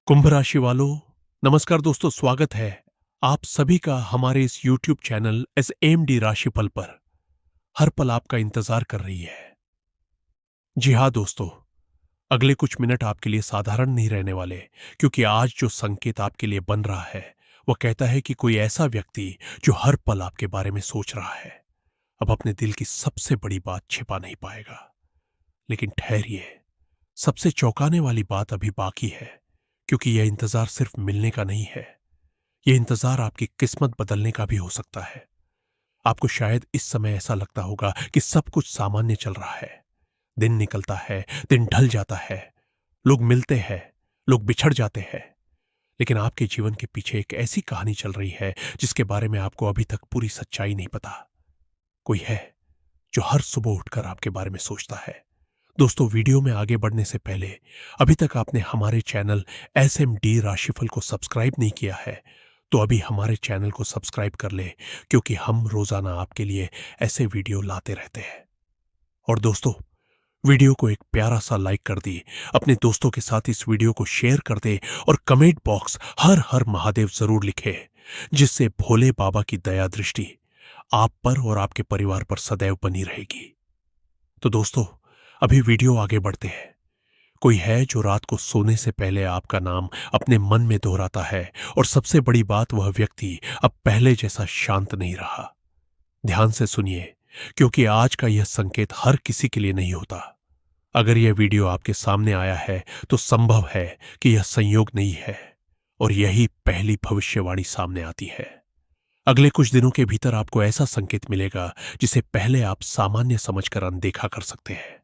कुंभ राशि वालों, नमस्कार दोस्तों। स्वागत है आप सभी का हमारे इस YouTube चैनल SMD राशिफल पर। हर पल आपका इंतजार कर रही है। जी हाँ दोस्तों, अगले कुछ मिनट आपके लिए साधारण नहीं रहने वाले, क्योंकि आज जो संकेत आपके लिए बन रहा है वह कहता है कि कोई ऐसा व्यक्ति जो हर पल आपके बारे में सोच रहा है अब अपने दिल की सबसे बड़ी बात छिपा नहीं पाएगा। लेकिन ठहरिए, सबसे चौंकाने वाली बात अभी बाकी है, क्योंकि यह इंतजार सिर्फ मिलने का नहीं है। यह इंतजार आपकी किस्मत बदलने का भी हो सकता है। आपको शायद इस समय ऐसा लगता होगा कि सब कुछ सामान्य चल रहा है। दिन निकलता है, दिन ढल जाता है, लोग मिलते हैं, लोग बिछड़ जाते हैं। लेकिन आपके जीवन के पीछे एक ऐसी कहानी चल रही है जिसके बारे में आपको अभी तक पूरी सच्चाई नहीं पता। कोई है जो हर सुबह उठकर आपके बारे में सोचता है। दोस्तों, वीडियो में आगे बढ़ने से पहले अभी तक आपने हमारे चैनल SMD राशिफल को सब्सक्राइब नहीं किया है तो अभी हमारे चैनल को सब्सक्राइब कर ले, क्योंकि हम रोजाना आपके लिए ऐसे वीडियो लाते रहते हैं। और दोस्तों, वीडियो को एक प्यारा सा लाइक कर दी, अपने दोस्तों के साथ इस वीडियो को शेयर कर दे और कमेंट बॉक्स हर हर महादेव जरूर लिखे, जिससे भोले बाबा की दया दृष्टि आप पर और आपके परिवार पर सदैव बनी रहेगी। तो दोस्तों, अभी वीडियो आगे बढ़ते हैं। कोई है जो रात को सोने से पहले आपका नाम अपने मन में दोहराता है, और सबसे बड़ी बात, वह व्यक्ति अब पहले जैसा शांत नहीं रहा। ध्यान से सुनिए, क्योंकि आज का यह संकेत हर किसी के लिए नहीं होता। अगर यह वीडियो आपके सामने आया है तो संभव है कि यह संयोग नहीं है, और यही पहली भविष्यवाणी सामने आती है। अगले कुछ दिनों के भीतर आपको ऐसा संकेत मिलेगा जिसे पहले आप सामान्य समझकर अनदेखा कर सकते हैं।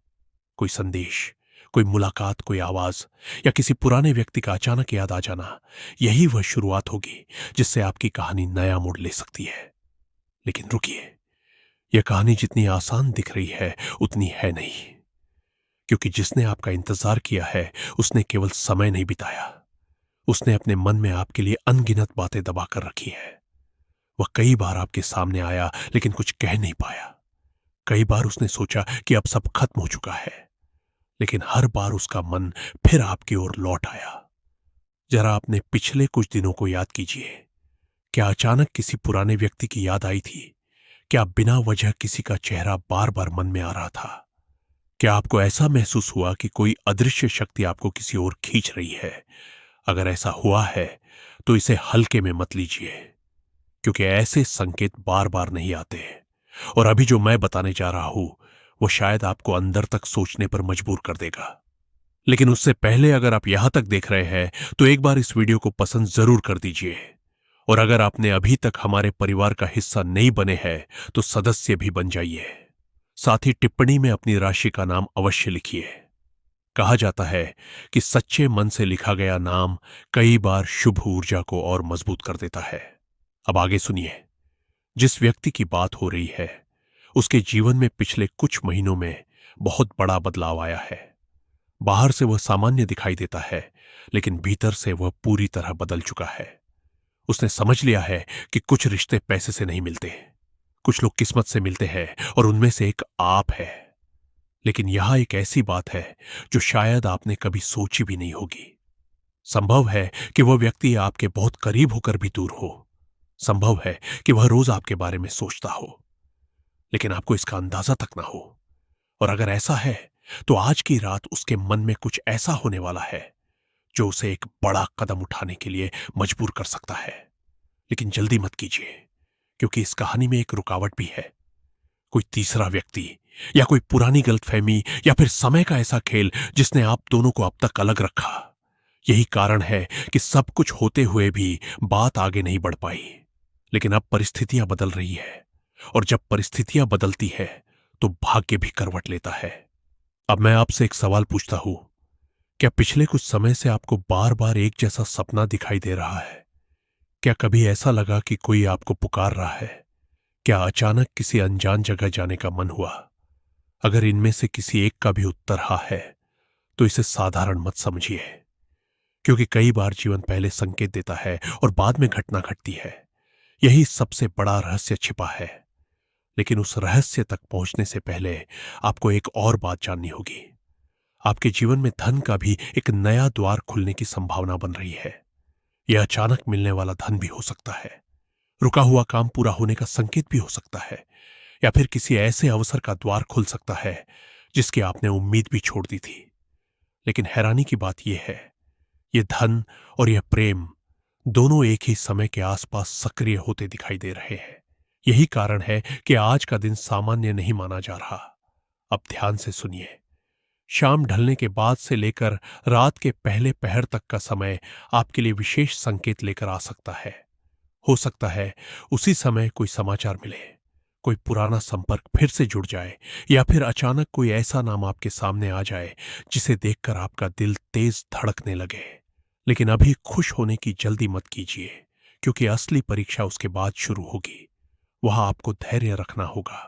कोई संदेश, कोई मुलाकात, कोई आवाज या किसी पुराने व्यक्ति का अचानक याद आ जाना, यही वह शुरुआत होगी जिससे आपकी कहानी नया मोड़ ले सकती है। लेकिन रुकिए, यह कहानी जितनी आसान दिख रही है उतनी है नहीं, क्योंकि जिसने आपका इंतजार किया है उसने केवल समय नहीं बिताया, उसने अपने मन में आपके लिए अनगिनत बातें दबा कर रखी है। वह कई बार आपके सामने आया लेकिन कुछ कह नहीं पाया। कई बार उसने सोचा कि अब सब खत्म हो चुका है, लेकिन हर बार उसका मन फिर आपकी ओर लौट आया। जरा अपने पिछले कुछ दिनों को याद कीजिए। क्या अचानक किसी पुराने व्यक्ति की याद आई थी? क्या बिना वजह किसी का चेहरा बार बार मन में आ रहा था? क्या आपको ऐसा महसूस हुआ कि कोई अदृश्य शक्ति आपको किसी ओर खींच रही है? अगर ऐसा हुआ है तो इसे हल्के में मत लीजिए, क्योंकि ऐसे संकेत बार बार नहीं आते। और अभी जो मैं बताने जा रहा हूं वो शायद आपको अंदर तक सोचने पर मजबूर कर देगा। लेकिन उससे पहले, अगर आप यहां तक देख रहे हैं तो एक बार इस वीडियो को पसंद जरूर कर दीजिए। और अगर आपने अभी तक हमारे परिवार का हिस्सा नहीं बने हैं तो सदस्य भी बन जाइए। साथ ही टिप्पणी में अपनी राशि का नाम अवश्य लिखिए। कहा जाता है कि सच्चे मन से लिखा गया नाम कई बार शुभ ऊर्जा को और मजबूत कर देता है। अब आगे सुनिए। जिस व्यक्ति की बात हो रही है उसके जीवन में पिछले कुछ महीनों में बहुत बड़ा बदलाव आया है। बाहर से वह सामान्य दिखाई देता है, लेकिन भीतर से वह पूरी तरह बदल चुका है। उसने समझ लिया है कि कुछ रिश्ते पैसे से नहीं मिलते, कुछ लोग किस्मत से मिलते हैं, और उनमें से एक आप है। लेकिन यहां एक ऐसी बात है जो शायद आपने कभी सोची भी नहीं होगी। संभव है कि वह व्यक्ति आपके बहुत करीब होकर भी दूर हो। संभव है कि वह रोज आपके बारे में सोचता हो, लेकिन आपको इसका अंदाजा तक ना हो। और अगर ऐसा है तो आज की रात उसके मन में कुछ ऐसा होने वाला है जो उसे एक बड़ा कदम उठाने के लिए मजबूर कर सकता है। लेकिन जल्दी मत कीजिए, क्योंकि इस कहानी में एक रुकावट भी है। कोई तीसरा व्यक्ति, या कोई पुरानी गलतफहमी, या फिर समय का ऐसा खेल जिसने आप दोनों को अब तक अलग रखा। यही कारण है कि सब कुछ होते हुए भी बात आगे नहीं बढ़ पाई। लेकिन अब परिस्थितियां बदल रही है, और जब परिस्थितियां बदलती है तो भाग्य भी करवट लेता है। अब मैं आपसे एक सवाल पूछता हूं, क्या पिछले कुछ समय से आपको बार बार एक जैसा सपना दिखाई दे रहा है? क्या कभी ऐसा लगा कि कोई आपको पुकार रहा है? क्या अचानक किसी अनजान जगह जाने का मन हुआ? अगर इनमें से किसी एक का भी उत्तर हाँ है तो इसे साधारण मत समझिए, क्योंकि कई बार जीवन पहले संकेत देता है और बाद में घटना घटती है। यही सबसे बड़ा रहस्य छिपा है। लेकिन उस रहस्य तक पहुंचने से पहले आपको एक और बात जाननी होगी। आपके जीवन में धन का भी एक नया द्वार खुलने की संभावना बन रही है। यह अचानक मिलने वाला धन भी हो सकता है, रुका हुआ काम पूरा होने का संकेत भी हो सकता है, या फिर किसी ऐसे अवसर का द्वार खुल सकता है जिसकी आपने उम्मीद भी छोड़ दी थी। लेकिन हैरानी की बात यह है, यह धन और यह प्रेम दोनों एक ही समय के आसपास सक्रिय होते दिखाई दे रहे हैं। यही कारण है कि आज का दिन सामान्य नहीं माना जा रहा। अब ध्यान से सुनिए। शाम ढलने के बाद से लेकर रात के पहले पहर तक का समय आपके लिए विशेष संकेत लेकर आ सकता है। हो सकता है उसी समय कोई समाचार मिले, कोई पुराना संपर्क फिर से जुड़ जाए, या फिर अचानक कोई ऐसा नाम आपके सामने आ जाए जिसे देखकर आपका दिल तेज धड़कने लगे। लेकिन अभी खुश होने की जल्दी मत कीजिए, क्योंकि असली परीक्षा उसके बाद शुरू होगी। वहां आपको धैर्य रखना होगा।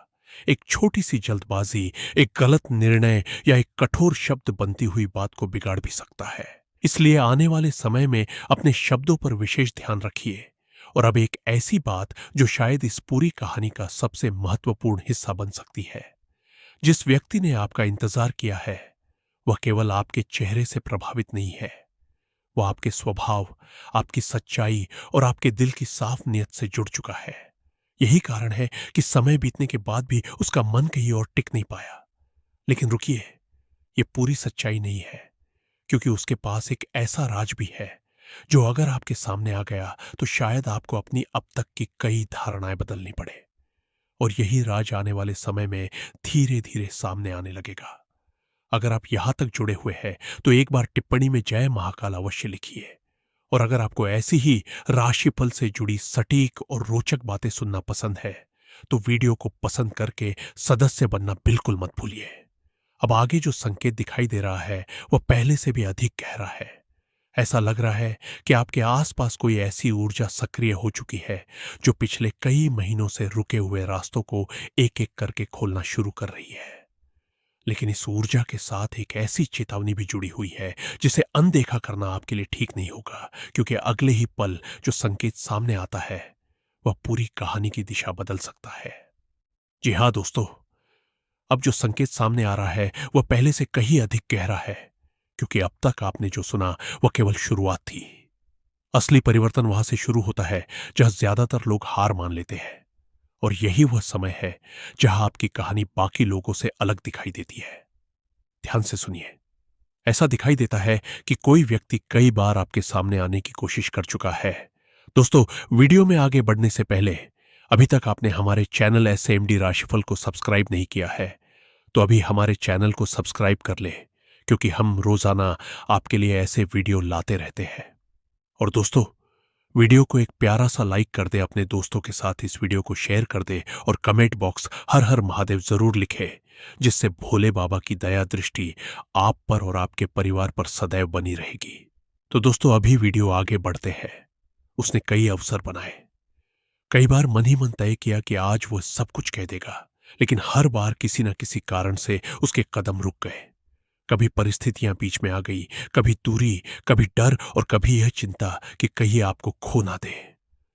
एक छोटी सी जल्दबाजी, एक गलत निर्णय या एक कठोर शब्द बनती हुई बात को बिगाड़ भी सकता है। इसलिए आने वाले समय में अपने शब्दों पर विशेष ध्यान रखिए। और अब एक ऐसी बात जो शायद इस पूरी कहानी का सबसे महत्वपूर्ण हिस्सा बन सकती है। जिस व्यक्ति ने आपका इंतजार किया है, वह केवल आपके चेहरे से प्रभावित नहीं है, वह आपके स्वभाव, आपकी सच्चाई और आपके दिल की साफ नीयत से जुड़ चुका है। यही कारण है कि समय बीतने के बाद भी उसका मन कहीं और टिक नहीं पाया। लेकिन रुकिए, यह पूरी सच्चाई नहीं है, क्योंकि उसके पास एक ऐसा राज भी है जो अगर आपके सामने आ गया तो शायद आपको अपनी अब तक की कई धारणाएं बदलनी पड़े। और यही राज आने वाले समय में धीरे धीरे सामने आने लगेगा। अगर आप यहां तक जुड़े हुए हैं तो एक बार टिप्पणी में जय महाकाल अवश्य लिखिए। और अगर आपको ऐसी ही राशिफल से जुड़ी सटीक और रोचक बातें सुनना पसंद है तो वीडियो को पसंद करके सदस्य बनना बिल्कुल मत भूलिए। अब आगे जो संकेत दिखाई दे रहा है वह पहले से भी अधिक गहरा है। ऐसा लग रहा है कि आपके आसपास कोई ऐसी ऊर्जा सक्रिय हो चुकी है जो पिछले कई महीनों से रुके हुए रास्तों को एक एक करके खोलना शुरू कर रही है। लेकिन इस ऊर्जा के साथ एक ऐसी चेतावनी भी जुड़ी हुई है जिसे अनदेखा करना आपके लिए ठीक नहीं होगा, क्योंकि अगले ही पल जो संकेत सामने आता है वह पूरी कहानी की दिशा बदल सकता है। जी हां दोस्तों, अब जो संकेत सामने आ रहा है वह पहले से कहीं अधिक गहरा है, क्योंकि अब तक आपने जो सुना वह केवल शुरुआत थी। असली परिवर्तन वहां से शुरू होता है जहां ज्यादातर लोग हार मान लेते हैं। और यही वह समय है जहां आपकी कहानी बाकी लोगों से अलग दिखाई देती है। ध्यान से सुनिए। ऐसा दिखाई देता है कि कोई व्यक्ति कई बार आपके सामने आने की कोशिश कर चुका है। दोस्तों, वीडियो में आगे बढ़ने से पहले अभी तक आपने हमारे चैनल एसएमडी राशिफल को सब्सक्राइब नहीं किया है तो अभी हमारे चैनल को सब्सक्राइब कर ले, क्योंकि हम रोजाना आपके लिए ऐसे वीडियो लाते रहते हैं। और दोस्तों, वीडियो को एक प्यारा सा लाइक कर दे, अपने दोस्तों के साथ इस वीडियो को शेयर कर दे और कमेंट बॉक्स हर हर महादेव जरूर लिखे, जिससे भोले बाबा की दया दृष्टि आप पर और आपके परिवार पर सदैव बनी रहेगी। तो दोस्तों, अभी वीडियो आगे बढ़ते हैं। उसने कई अवसर बनाए, कई बार मन ही मन तय किया कि आज वह सब कुछ कह देगा, लेकिन हर बार किसी न किसी कारण से उसके कदम रुक गए। कभी परिस्थितियां बीच में आ गई, कभी दूरी, कभी डर और कभी यह चिंता कि कहीं आपको खो ना दे।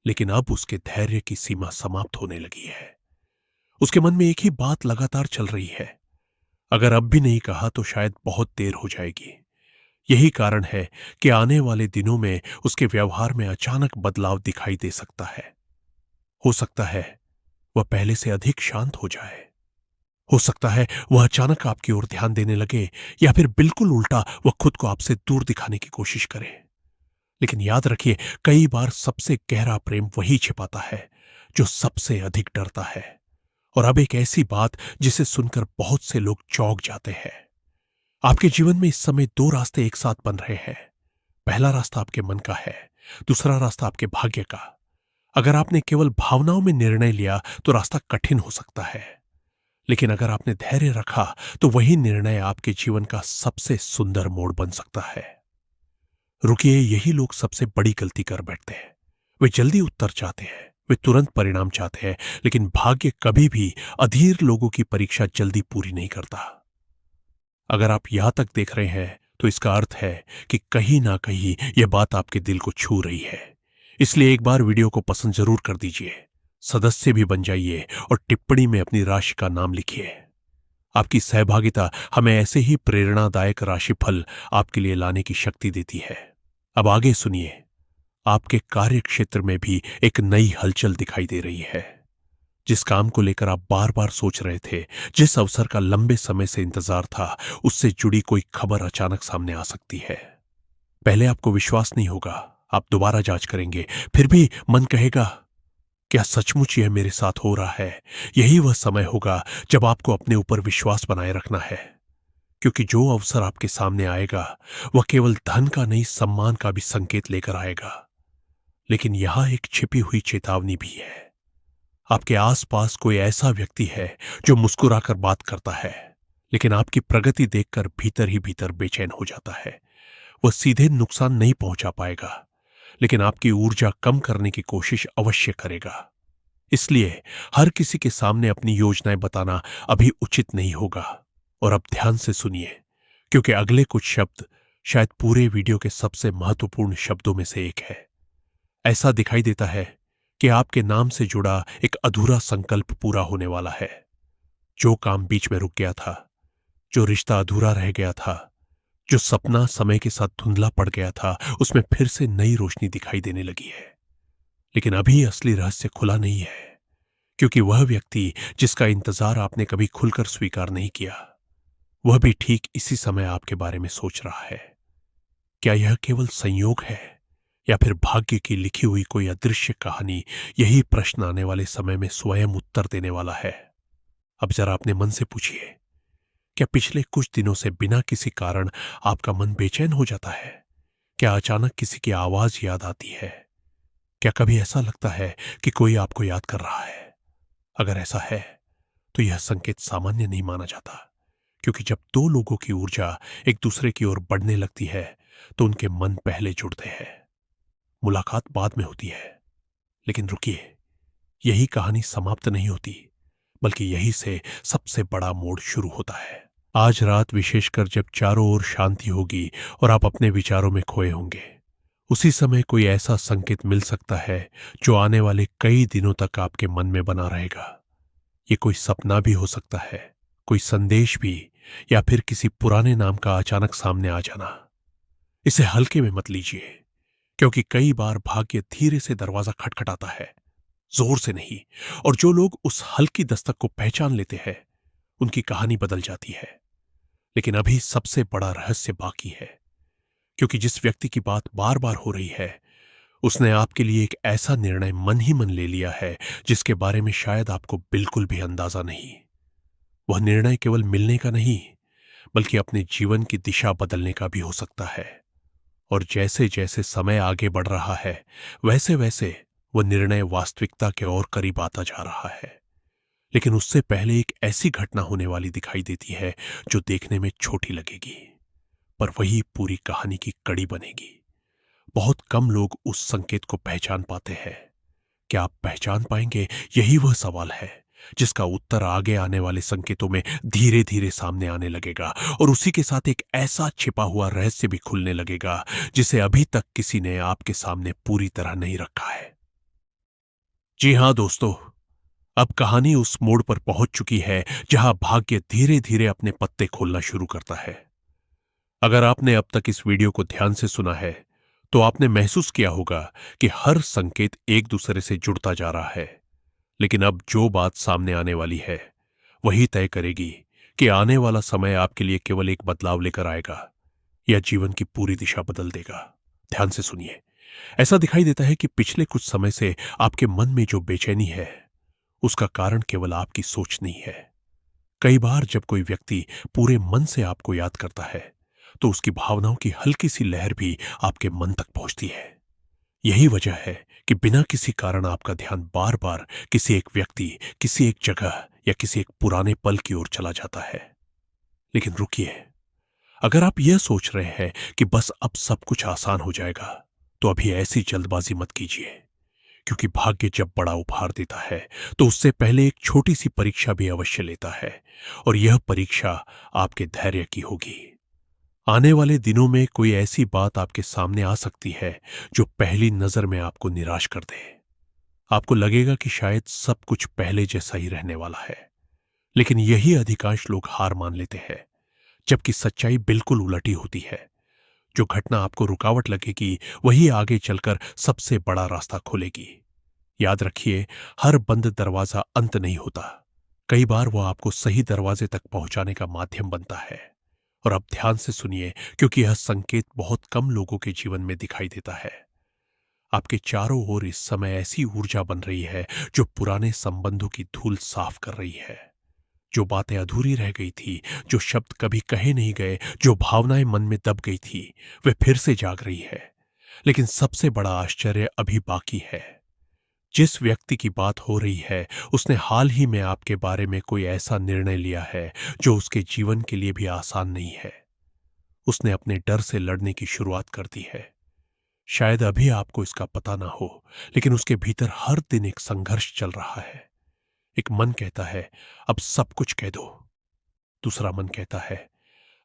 लेकिन अब उसके धैर्य की सीमा समाप्त होने लगी है। उसके मन में एक ही बात लगातार चल रही है, अगर अब भी नहीं कहा तो शायद बहुत देर हो जाएगी। यही कारण है कि आने वाले दिनों में उसके व्यवहार में अचानक बदलाव दिखाई दे सकता है। हो सकता है वह पहले से अधिक शांत हो जाए, हो सकता है वह अचानक आपकी ओर ध्यान देने लगे, या फिर बिल्कुल उल्टा वह खुद को आपसे दूर दिखाने की कोशिश करे। लेकिन याद रखिए, कई बार सबसे गहरा प्रेम वही छिपाता है जो सबसे अधिक डरता है। और अब एक ऐसी बात जिसे सुनकर बहुत से लोग चौंक जाते हैं। आपके जीवन में इस समय दो रास्ते एक साथ बन रहे हैं। पहला रास्ता आपके मन का है, दूसरा रास्ता आपके भाग्य का। अगर आपने केवल भावनाओं में निर्णय लिया तो रास्ता कठिन हो सकता है, लेकिन अगर आपने धैर्य रखा तो वही निर्णय आपके जीवन का सबसे सुंदर मोड़ बन सकता है। रुकिए, यही लोग सबसे बड़ी गलती कर बैठते हैं। वे जल्दी उत्तर चाहते हैं, वे तुरंत परिणाम चाहते हैं, लेकिन भाग्य कभी भी अधीर लोगों की परीक्षा जल्दी पूरी नहीं करता। अगर आप यहां तक देख रहे हैं तो इसका अर्थ है कि कहीं ना कहीं यह बात आपके दिल को छू रही है। इसलिए एक बार वीडियो को पसंद जरूर कर दीजिए, सदस्य भी बन जाइए और टिप्पणी में अपनी राशि का नाम लिखिए। आपकी सहभागिता हमें ऐसे ही प्रेरणादायक राशिफल आपके लिए लाने की शक्ति देती है। अब आगे सुनिए, आपके कार्य क्षेत्र में भी एक नई हलचल दिखाई दे रही है। जिस काम को लेकर आप बार बार सोच रहे थे, जिस अवसर का लंबे समय से इंतजार था, उससे जुड़ी कोई खबर अचानक सामने आ सकती है। पहले आपको विश्वास नहीं होगा, आप दोबारा जांच करेंगे, फिर भी मन कहेगा, क्या सचमुच यह मेरे साथ हो रहा है? यही वह समय होगा जब आपको अपने ऊपर विश्वास बनाए रखना है, क्योंकि जो अवसर आपके सामने आएगा वह केवल धन का नहीं, सम्मान का भी संकेत लेकर आएगा। लेकिन यहां एक छिपी हुई चेतावनी भी है। आपके आसपास कोई ऐसा व्यक्ति है जो मुस्कुराकर बात करता है, लेकिन आपकी प्रगति देखकर भीतर ही भीतर बेचैन हो जाता है। वह सीधे नुकसान नहीं पहुंचा पाएगा, लेकिन आपकी ऊर्जा कम करने की कोशिश अवश्य करेगा। इसलिए हर किसी के सामने अपनी योजनाएं बताना अभी उचित नहीं होगा। और अब ध्यान से सुनिए, क्योंकि अगले कुछ शब्द शायद पूरे वीडियो के सबसे महत्वपूर्ण शब्दों में से एक है। ऐसा दिखाई देता है कि आपके नाम से जुड़ा एक अधूरा संकल्प पूरा होने वाला है। जो काम बीच में रुक गया था, जो रिश्ता अधूरा रह गया था, जो सपना समय के साथ धुंधला पड़ गया था, उसमें फिर से नई रोशनी दिखाई देने लगी है। लेकिन अभी असली रहस्य खुला नहीं है, क्योंकि वह व्यक्ति जिसका इंतजार आपने कभी खुलकर स्वीकार नहीं किया, वह भी ठीक इसी समय आपके बारे में सोच रहा है। क्या यह केवल संयोग है या फिर भाग्य की लिखी हुई कोई अदृश्य कहानी? यही प्रश्न आने वाले समय में स्वयं उत्तर देने वाला है। अब जरा अपने मन से पूछिए, क्या पिछले कुछ दिनों से बिना किसी कारण आपका मन बेचैन हो जाता है? क्या अचानक किसी की आवाज याद आती है? क्या कभी ऐसा लगता है कि कोई आपको याद कर रहा है? अगर ऐसा है तो यह संकेत सामान्य नहीं माना जाता, क्योंकि जब दो लोगों की ऊर्जा एक दूसरे की ओर बढ़ने लगती है तो उनके मन पहले जुड़ते हैं। मुलाकात बाद में होती है, लेकिन रुकिए, यही कहानी समाप्त नहीं होती, बल्कि यही से सबसे बड़ा मोड़ शुरू होता है। आज रात, विशेषकर जब चारों ओर शांति होगी और आप अपने विचारों में खोए होंगे, उसी समय कोई ऐसा संकेत मिल सकता है जो आने वाले कई दिनों तक आपके मन में बना रहेगा। ये कोई सपना भी हो सकता है, कोई संदेश भी, या फिर किसी पुराने नाम का अचानक सामने आ जाना। इसे हल्के में मत लीजिए, क्योंकि कई बार भाग्य धीरे से दरवाजा खटखटाता है, जोर से नहीं। और जो लोग उस हल्की दस्तक को पहचान लेते हैं, उनकी कहानी बदल जाती है। लेकिन अभी सबसे बड़ा रहस्य बाकी है, क्योंकि जिस व्यक्ति की बात बार बार हो रही है, उसने आपके लिए एक ऐसा निर्णय मन ही मन ले लिया है जिसके बारे में शायद आपको बिल्कुल भी अंदाजा नहीं। वह निर्णय केवल मिलने का नहीं, बल्कि अपने जीवन की दिशा बदलने का भी हो सकता है। और जैसे जैसे समय आगे बढ़ रहा है, वैसे वैसे वह निर्णय वास्तविकता के और करीब आता जा रहा है। लेकिन उससे पहले एक ऐसी घटना होने वाली दिखाई देती है जो देखने में छोटी लगेगी, पर वही पूरी कहानी की कड़ी बनेगी। बहुत कम लोग उस संकेत को पहचान पाते हैं। क्या आप पहचान पाएंगे? यही वह सवाल है जिसका उत्तर आगे आने वाले संकेतों में धीरे धीरे सामने आने लगेगा। और उसी के साथ एक ऐसा छिपा हुआ रहस्य भी खुलने लगेगा जिसे अभी तक किसी ने आपके सामने पूरी तरह नहीं रखा है। जी हां दोस्तों, अब कहानी उस मोड़ पर पहुंच चुकी है जहां भाग्य धीरे धीरे अपने पत्ते खोलना शुरू करता है। अगर आपने अब तक इस वीडियो को ध्यान से सुना है, तो आपने महसूस किया होगा कि हर संकेत एक दूसरे से जुड़ता जा रहा है। लेकिन अब जो बात सामने आने वाली है, वही तय करेगी कि आने वाला समय आपके लिए केवल एक बदलाव लेकर आएगा या जीवन की पूरी दिशा बदल देगा। ध्यान से सुनिए। ऐसा दिखाई देता है कि पिछले कुछ समय से आपके मन में जो बेचैनी है, उसका कारण केवल आपकी सोच नहीं है। कई बार जब कोई व्यक्ति पूरे मन से आपको याद करता है, तो उसकी भावनाओं की हल्की सी लहर भी आपके मन तक पहुंचती है। यही वजह है कि बिना किसी कारण आपका ध्यान बार बार किसी एक व्यक्ति, किसी एक जगह या किसी एक पुराने पल की ओर चला जाता है। लेकिन रुकिए, अगर आप यह सोच रहे हैं कि बस अब सब कुछ आसान हो जाएगा, तो अभी ऐसी जल्दबाजी मत कीजिए, क्योंकि भाग्य जब बड़ा उपहार देता है तो उससे पहले एक छोटी सी परीक्षा भी अवश्य लेता है। और यह परीक्षा आपके धैर्य की होगी। आने वाले दिनों में कोई ऐसी बात आपके सामने आ सकती है जो पहली नजर में आपको निराश कर दे। आपको लगेगा कि शायद सब कुछ पहले जैसा ही रहने वाला है, लेकिन यही अधिकांश लोग हार मान लेते हैं, जबकि सच्चाई बिल्कुल उलटी होती है। जो घटना आपको रुकावट लगेगी वही आगे चलकर सबसे बड़ा रास्ता खोलेगी। याद रखिए, हर बंद दरवाजा अंत नहीं होता। कई बार वो आपको सही दरवाजे तक पहुंचाने का माध्यम बनता है। और अब ध्यान से सुनिए, क्योंकि यह संकेत बहुत कम लोगों के जीवन में दिखाई देता है। आपके चारों ओर इस समय ऐसी ऊर्जा बन रही है जो पुराने संबंधों की धूल साफ कर रही है। जो बातें अधूरी रह गई थी, जो शब्द कभी कहे नहीं गए, जो भावनाएं मन में दब गई थी, वे फिर से जाग रही है। लेकिन सबसे बड़ा आश्चर्य अभी बाकी है। जिस व्यक्ति की बात हो रही है, उसने हाल ही में आपके बारे में कोई ऐसा निर्णय लिया है जो उसके जीवन के लिए भी आसान नहीं है। उसने अपने डर से लड़ने की शुरुआत कर दी है। शायद अभी आपको इसका पता ना हो, लेकिन उसके भीतर हर दिन एक संघर्ष चल रहा है। एक मन कहता है, अब सब कुछ कह दो। दूसरा मन कहता है,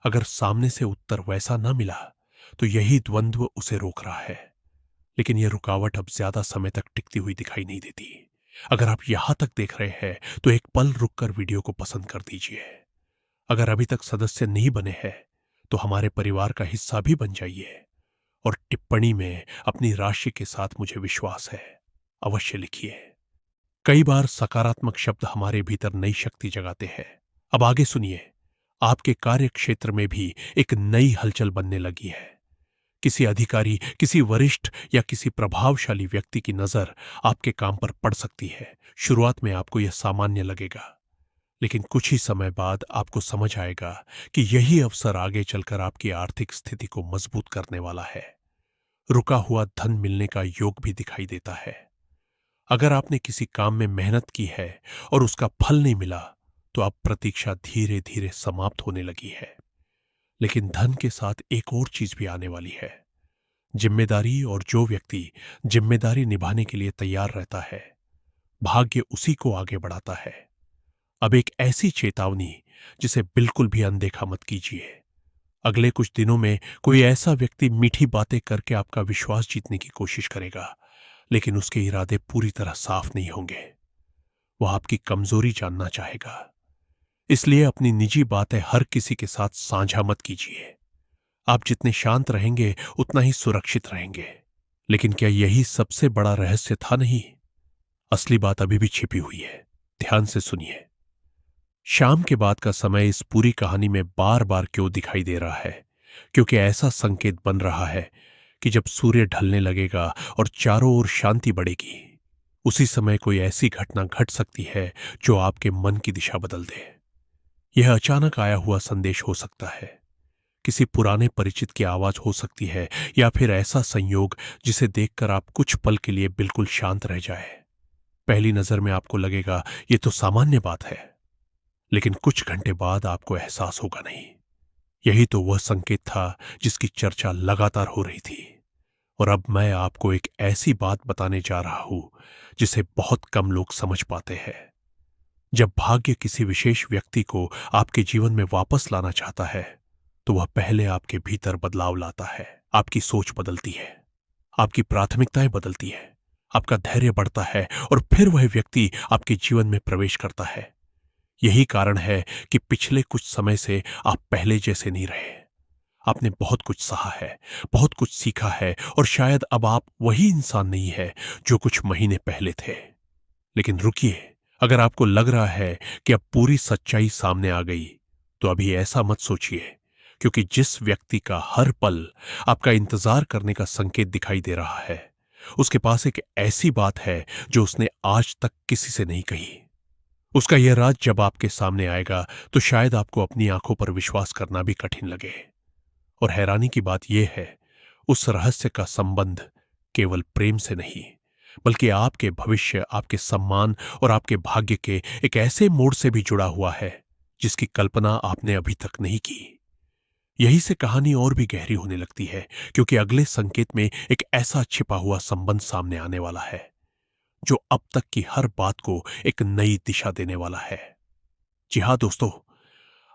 अगर सामने से उत्तर वैसा ना मिला तो यही द्वंद्व उसे रोक रहा है। लेकिन यह रुकावट अब ज्यादा समय तक टिकती हुई दिखाई नहीं देती। अगर आप यहां तक देख रहे हैं तो एक पल रुककर वीडियो को पसंद कर दीजिए। अगर अभी तक सदस्य नहीं बने हैं तो हमारे परिवार का हिस्सा भी बन जाइए। और टिप्पणी में अपनी राशि के साथ मुझे विश्वास है अवश्य लिखिए। कई बार सकारात्मक शब्द हमारे भीतर नई शक्ति जगाते हैं। अब आगे सुनिए, आपके कार्य क्षेत्र में भी एक नई हलचल बनने लगी है। किसी अधिकारी, किसी वरिष्ठ या किसी प्रभावशाली व्यक्ति की नजर आपके काम पर पड़ सकती है। शुरुआत में आपको यह सामान्य लगेगा, लेकिन कुछ ही समय बाद आपको समझ आएगा कि यही अवसर आगे चलकर आपकी आर्थिक स्थिति को मजबूत करने वाला है। रुका हुआ धन मिलने का योग भी दिखाई देता है। अगर आपने किसी काम में मेहनत की है और उसका फल नहीं मिला तो अब प्रतीक्षा धीरे धीरे समाप्त होने लगी है। लेकिन धन के साथ एक और चीज भी आने वाली है, जिम्मेदारी। और जो व्यक्ति जिम्मेदारी निभाने के लिए तैयार रहता है, भाग्य उसी को आगे बढ़ाता है। अब एक ऐसी चेतावनी जिसे बिल्कुल भी अनदेखा मत कीजिए। अगले कुछ दिनों में कोई ऐसा व्यक्ति मीठी बातें करके आपका विश्वास जीतने की कोशिश करेगा, लेकिन उसके इरादे पूरी तरह साफ नहीं होंगे। वह आपकी कमजोरी जानना चाहेगा। इसलिए अपनी निजी बातें हर किसी के साथ साझा मत कीजिए। आप जितने शांत रहेंगे उतना ही सुरक्षित रहेंगे। लेकिन क्या यही सबसे बड़ा रहस्य था? नहीं, असली बात अभी भी छिपी हुई है। ध्यान से सुनिए। शाम के बाद का समय इस पूरी कहानी में बार बार क्यों दिखाई दे रहा है? क्योंकि ऐसा संकेत बन रहा है कि जब सूर्य ढलने लगेगा और चारों ओर शांति बढ़ेगी, उसी समय कोई ऐसी घटना घट सकती है जो आपके मन की दिशा बदल दे। यह अचानक आया हुआ संदेश हो सकता है, किसी पुराने परिचित की आवाज हो सकती है, या फिर ऐसा संयोग जिसे देखकर आप कुछ पल के लिए बिल्कुल शांत रह जाए। पहली नजर में आपको लगेगा यह तो सामान्य बात है, लेकिन कुछ घंटे बाद आपको एहसास होगा नहीं, यही तो वह संकेत था जिसकी चर्चा लगातार हो रही थी। और अब मैं आपको एक ऐसी बात बताने जा रहा हूं जिसे बहुत कम लोग समझ पाते हैं। जब भाग्य किसी विशेष व्यक्ति को आपके जीवन में वापस लाना चाहता है तो वह पहले आपके भीतर बदलाव लाता है। आपकी सोच बदलती है, आपकी प्राथमिकताएं बदलती है, आपका धैर्य बढ़ता है, और फिर वह व्यक्ति आपके जीवन में प्रवेश करता है। यही कारण है कि पिछले कुछ समय से आप पहले जैसे नहीं रहे। आपने बहुत कुछ सहा है, बहुत कुछ सीखा है, और शायद अब आप वही इंसान नहीं है जो कुछ महीने पहले थे। लेकिन रुकिए, अगर आपको लग रहा है कि अब पूरी सच्चाई सामने आ गई तो अभी ऐसा मत सोचिए, क्योंकि जिस व्यक्ति का हर पल आपका इंतजार करने का संकेत दिखाई दे रहा है, उसके पास एक ऐसी बात है जो उसने आज तक किसी से नहीं कही। उसका यह राज जब आपके सामने आएगा तो शायद आपको अपनी आंखों पर विश्वास करना भी कठिन लगे। और हैरानी की बात यह है, उस रहस्य का संबंध केवल प्रेम से नहीं, बल्कि आपके भविष्य, आपके सम्मान और आपके भाग्य के एक ऐसे मोड़ से भी जुड़ा हुआ है जिसकी कल्पना आपने अभी तक नहीं की। यही से कहानी और भी गहरी होने लगती है, क्योंकि अगले संकेत में एक ऐसा छिपा हुआ संबंध सामने आने वाला है जो अब तक की हर बात को एक नई दिशा देने वाला है। जी हां दोस्तों,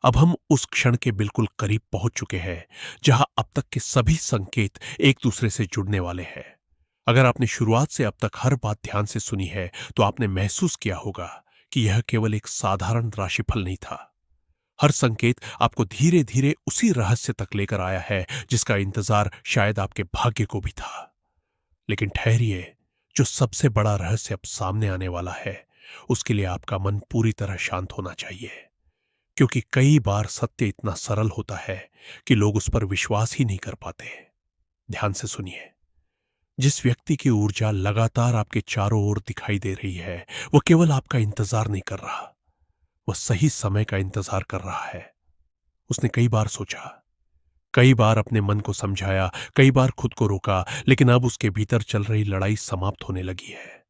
अब हम उस क्षण के बिल्कुल करीब पहुंच चुके हैं जहां अब तक के सभी संकेत एक दूसरे से जुड़ने वाले हैं। अगर आपने शुरुआत से अब तक हर बात ध्यान से सुनी है तो आपने महसूस किया होगा कि यह केवल एक साधारण राशिफल नहीं था। हर संकेत आपको धीरे धीरे उसी रहस्य तक लेकर आया है जिसका इंतजार शायद आपके भाग्य को भी था। लेकिन ठहरिए, जो सबसे बड़ा रहस्य अब सामने आने वाला है, उसके लिए आपका मन पूरी तरह शांत होना चाहिए, क्योंकि कई बार सत्य इतना सरल होता है कि लोग उस पर विश्वास ही नहीं कर पाते। ध्यान से सुनिए। जिस व्यक्ति की ऊर्जा लगातार आपके चारों ओर दिखाई दे रही है, वह केवल आपका इंतजार नहीं कर रहा, वह सही समय का इंतजार कर रहा है। उसने कई बार सोचा, कई बार अपने मन को समझाया, कई बार खुद को रोका, लेकिन अब उसके भीतर चल रही लड़ाई समाप्त होने लगी है।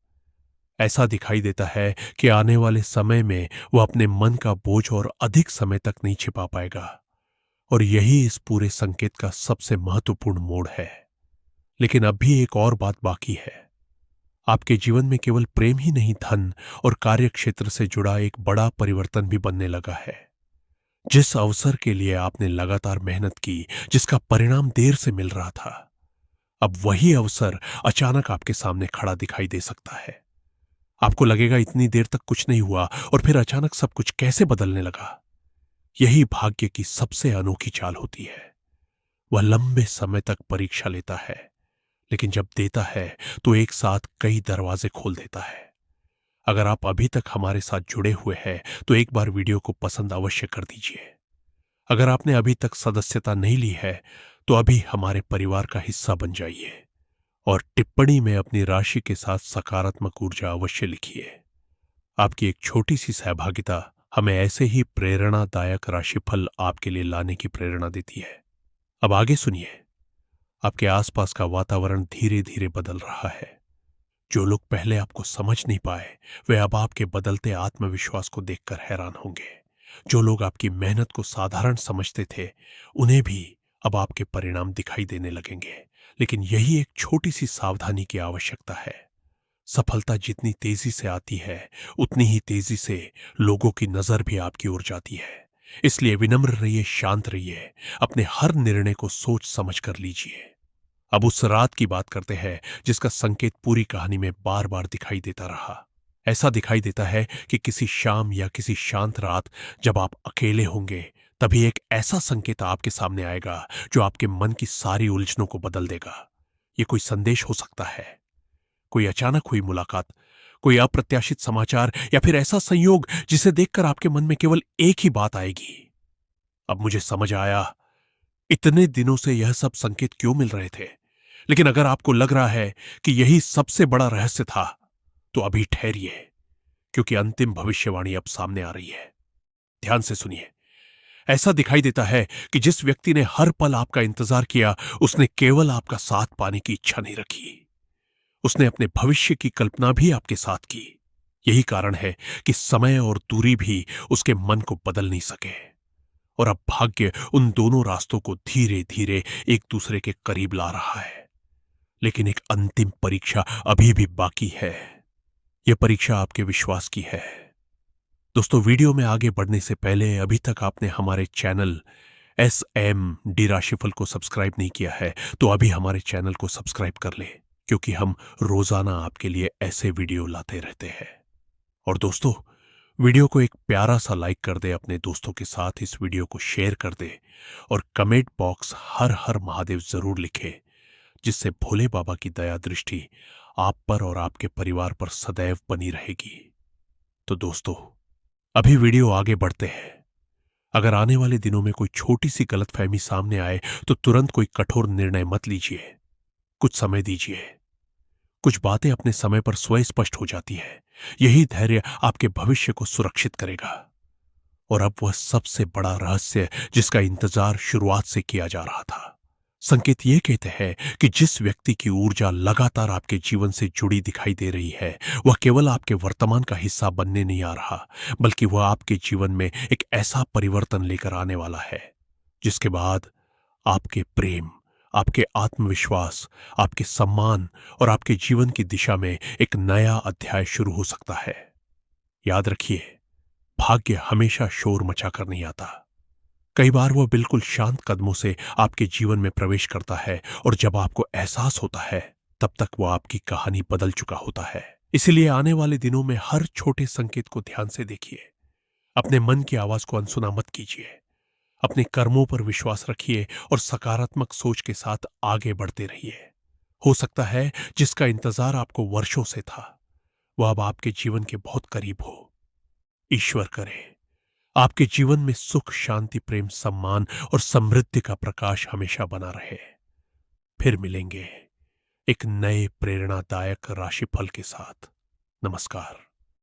ऐसा दिखाई देता है कि आने वाले समय में वह अपने मन का बोझ और अधिक समय तक नहीं छिपा पाएगा। और यही इस पूरे संकेत का सबसे महत्वपूर्ण मोड़ है। लेकिन अब भी एक और बात बाकी है। आपके जीवन में केवल प्रेम ही नहीं, धन और कार्य क्षेत्र से जुड़ा एक बड़ा परिवर्तन भी बनने लगा है। जिस अवसर के लिए आपने लगातार मेहनत की, जिसका परिणाम देर से मिल रहा था, अब वही अवसर अचानक आपके सामने खड़ा दिखाई दे सकता है। आपको लगेगा इतनी देर तक कुछ नहीं हुआ और फिर अचानक सब कुछ कैसे बदलने लगा। यही भाग्य की सबसे अनोखी चाल होती है। वह लंबे समय तक परीक्षा लेता है, लेकिन जब देता है तो एक साथ कई दरवाजे खोल देता है। अगर आप अभी तक हमारे साथ जुड़े हुए हैं तो एक बार वीडियो को पसंद अवश्य कर दीजिए। अगर आपने अभी तक सदस्यता नहीं ली है तो अभी हमारे परिवार का हिस्सा बन जाइए और टिप्पणी में अपनी राशि के साथ सकारात्मक ऊर्जा अवश्य लिखिए। आपकी एक छोटी सी सहभागिता हमें ऐसे ही प्रेरणादायक राशिफल आपके लिए लाने की प्रेरणा देती है। अब आगे सुनिए। आपके आसपास का वातावरण धीरे धीरे बदल रहा है। जो लोग पहले आपको समझ नहीं पाए, वे अब आपके बदलते आत्मविश्वास को देखकर हैरान होंगे। जो लोग आपकी मेहनत को साधारण समझते थे, उन्हें भी अब आपके परिणाम दिखाई देने लगेंगे। लेकिन यही एक छोटी सी सावधानी की आवश्यकता है। सफलता जितनी तेजी से आती है, उतनी ही तेजी से लोगों की नजर भी आपकी ओर जाती है। इसलिए विनम्र रहिए, शांत रहिए, अपने हर निर्णय को सोच समझ कर लीजिए। अब उस रात की बात करते हैं जिसका संकेत पूरी कहानी में बार बार दिखाई देता रहा। ऐसा दिखाई देता है कि किसी शाम या किसी शांत रात जब आप अकेले होंगे, तभी एक ऐसा संकेत आपके सामने आएगा जो आपके मन की सारी उलझनों को बदल देगा। ये कोई संदेश हो सकता है, कोई अचानक हुई मुलाकात, कोई अप्रत्याशित समाचार, या फिर ऐसा संयोग जिसे देखकर आपके मन में केवल एक ही बात आएगी, अब मुझे समझ आया इतने दिनों से यह सब संकेत क्यों मिल रहे थे। लेकिन अगर आपको लग रहा है कि यही सबसे बड़ा रहस्य था, तो अभी ठहरिए, क्योंकि अंतिम भविष्यवाणी अब सामने आ रही है। ध्यान से सुनिए। ऐसा दिखाई देता है कि जिस व्यक्ति ने हर पल आपका इंतजार किया, उसने केवल आपका साथ पाने की इच्छा नहीं रखी, उसने अपने भविष्य की कल्पना भी आपके साथ की। यही कारण है कि समय और दूरी भी उसके मन को बदल नहीं सके। और अब भाग्य उन दोनों रास्तों को धीरे धीरे एक दूसरे के करीब ला रहा है। लेकिन एक अंतिम परीक्षा अभी भी बाकी है। यह परीक्षा आपके विश्वास की है। दोस्तों, वीडियो में आगे बढ़ने से पहले अभी तक आपने हमारे चैनल SMD राशिफल को सब्सक्राइब नहीं किया है तो अभी हमारे चैनल को सब्सक्राइब कर ले, क्योंकि हम रोजाना आपके लिए ऐसे वीडियो लाते रहते हैं। और दोस्तों, वीडियो को एक प्यारा सा लाइक कर दे, अपने दोस्तों के साथ इस वीडियो को शेयर कर दे और कमेंट बॉक्स हर हर महादेव जरूर लिखे, जिससे भोले बाबा की दया दृष्टि आप पर और आपके परिवार पर सदैव बनी रहेगी। तो दोस्तों, अभी वीडियो आगे बढ़ते हैं। अगर आने वाले दिनों में कोई छोटी सी गलतफहमी सामने आए तो तुरंत कोई कठोर निर्णय मत लीजिए। कुछ समय दीजिए। कुछ बातें अपने समय पर स्वयं स्पष्ट हो जाती है। यही धैर्य आपके भविष्य को सुरक्षित करेगा। और अब वह सबसे बड़ा रहस्य जिसका इंतजार शुरुआत से किया जा रहा था। संकेत ये कहते हैं कि जिस व्यक्ति की ऊर्जा लगातार आपके जीवन से जुड़ी दिखाई दे रही है, वह केवल आपके वर्तमान का हिस्सा बनने नहीं आ रहा, बल्कि वह आपके जीवन में एक ऐसा परिवर्तन लेकर आने वाला है जिसके बाद आपके प्रेम, आपके आत्मविश्वास, आपके सम्मान और आपके जीवन की दिशा में एक नया अध्याय शुरू हो सकता है। याद रखिए, भाग्य हमेशा शोर मचाकर नहीं आता। कई बार वह बिल्कुल शांत कदमों से आपके जीवन में प्रवेश करता है और जब आपको एहसास होता है, तब तक वह आपकी कहानी बदल चुका होता है। इसलिए आने वाले दिनों में हर छोटे संकेत को ध्यान से देखिए। अपने मन की आवाज को अनसुना मत कीजिए। अपने कर्मों पर विश्वास रखिए और सकारात्मक सोच के साथ आगे बढ़ते रहिए। हो सकता है जिसका इंतजार आपको वर्षों से था, वह अब आपके जीवन के बहुत करीब हो। ईश्वर करे आपके जीवन में सुख, शांति, प्रेम, सम्मान और समृद्धि का प्रकाश हमेशा बना रहे। फिर मिलेंगे एक नए प्रेरणादायक राशिफल के साथ। नमस्कार।